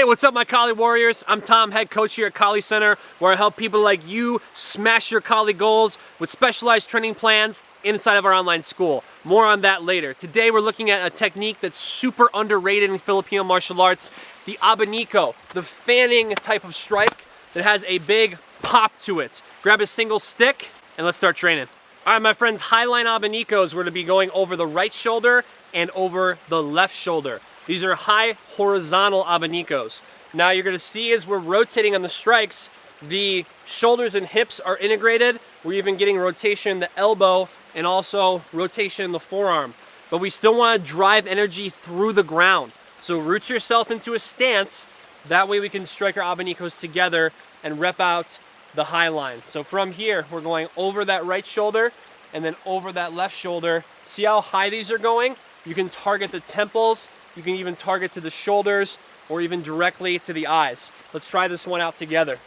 Hey, what's up my Kali Warriors? I'm Tom, head coach here at Kali Center, where I help people like you smash your Kali goals with specialized training plans inside of our online school. More on that later. Today we're looking at a technique that's super underrated in Filipino martial arts, the Abanico, the fanning type of strike that has a big pop to it. Grab a single stick and let's start training. All right, my friends, highline Abanicos, we're gonna be going over the right shoulder and over the left shoulder. These are high horizontal Abanicos. Now you're gonna see as we're rotating on the strikes, the shoulders and hips are integrated. We're even getting rotation in the elbow and also rotation in the forearm. But we still wanna drive energy through the ground. So root yourself into a stance. That way we can strike our Abanicos together and rep out the high line. So from here, we're going over that right shoulder and then over that left shoulder. See how high these are going? You can target the temples. You can even target to the shoulders or even directly to the eyes. Let's try this one out together.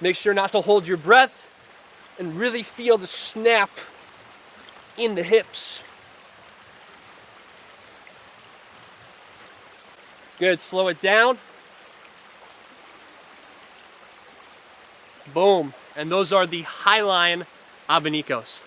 Make sure not to hold your breath and really feel the snap in the hips. Good, slow it down. Boom. And those are the high line Abanicos.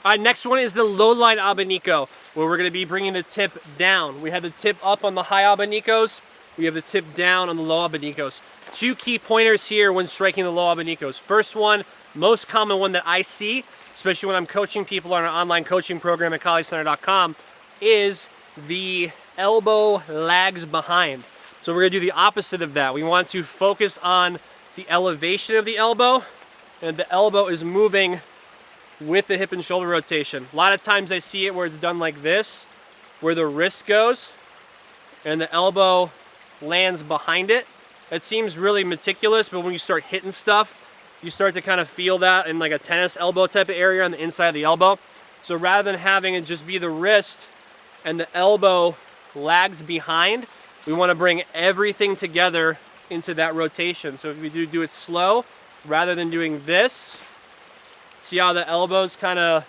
All right, next one is the low line Abanico, where we're gonna be bringing the tip down. We have the tip up on the high Abanicos. We have the tip down on the low Abanicos. Two key pointers here when striking the low Abanicos. First one, most common one that I see, especially when I'm coaching people on our online coaching program at KaliCenter.com, is the elbow lags behind. So we're gonna do the opposite of that. We want to focus on the elevation of the elbow, and the elbow is moving with the hip and shoulder rotation. A lot of times I see it where it's done like this, where the wrist goes and the elbow lands behind it. It seems really meticulous, but when you start hitting stuff, you start to kind of feel that in like a tennis elbow type of area on the inside of the elbow. So rather than having it just be the wrist and the elbow lags behind, we want to bring everything together into that rotation. So if we do it slow, rather than doing this, see how the elbow's kind of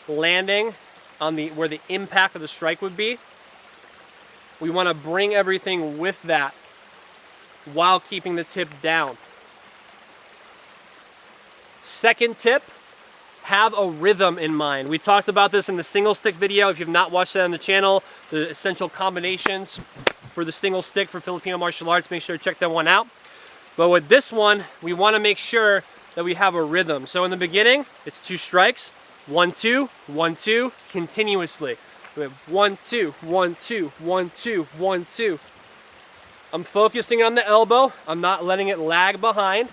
landing on where the impact of the strike would be? We want to bring everything with that while keeping the tip down. Second tip, have a rhythm in mind. We talked about this in the single stick video. If you've not watched that on the channel, the essential combinations for the single stick for Filipino martial arts, make sure to check that one out. But with this one, we want to make sure that we have a rhythm. So in the beginning, it's 2 strikes, 1, 2, 1, 2, continuously. We have 1, 2, 1, 2, 1, 2, 1, 2. I'm focusing on the elbow. I'm not letting it lag behind.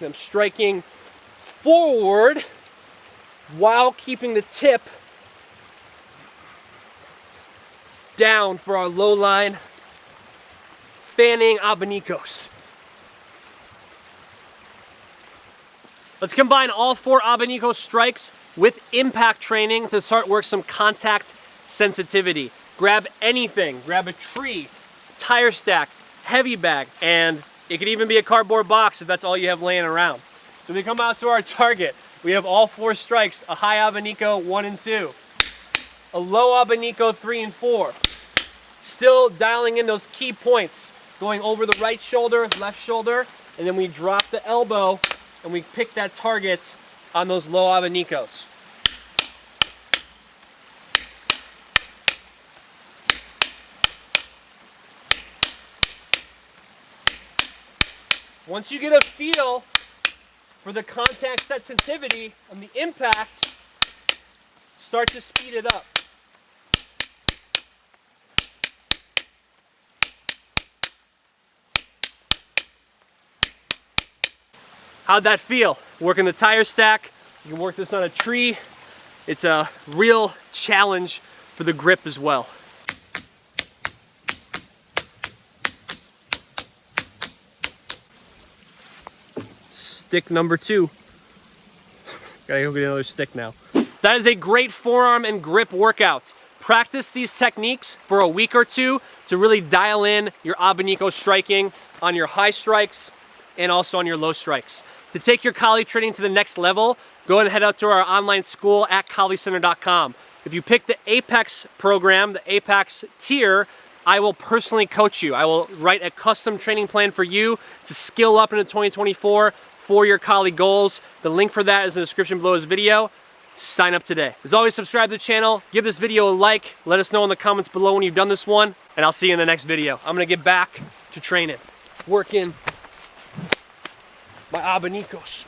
I'm striking forward while keeping the tip down for our low line fanning Abanicos. Let's combine all 4 Abanico strikes with impact training to start work some contact sensitivity. Grab anything, grab a tree, tire stack, heavy bag, and it could even be a cardboard box if that's all you have laying around. So we come out to our target. We have all 4 strikes, a high Abanico 1 and 2, a low Abanico 3 and 4. Still dialing in those key points, going over the right shoulder, left shoulder, and then we drop the elbow and we pick that target on those low Abanicos. Once you get a feel for the contact sensitivity and the impact, start to speed it up. How'd that feel? Working the tire stack, you can work this on a tree. It's a real challenge for the grip as well. Stick number 2. Gotta go get another stick now. That is a great forearm and grip workout. Practice these techniques for a week or 2 to really dial in your Abanico striking on your high strikes and also on your low strikes. To take your Kali training to the next level, go ahead and head out to our online school at KaliCenter.com. If you pick the Apex program, the Apex tier, I will personally coach you. I will write a custom training plan for you to skill up into 2024 for your Kali goals. The link for that is in the description below this video. Sign up today. As always, subscribe to the channel, give this video a like, let us know in the comments below when you've done this one, and I'll see you in the next video. I'm gonna get back to training, working my Abanicos.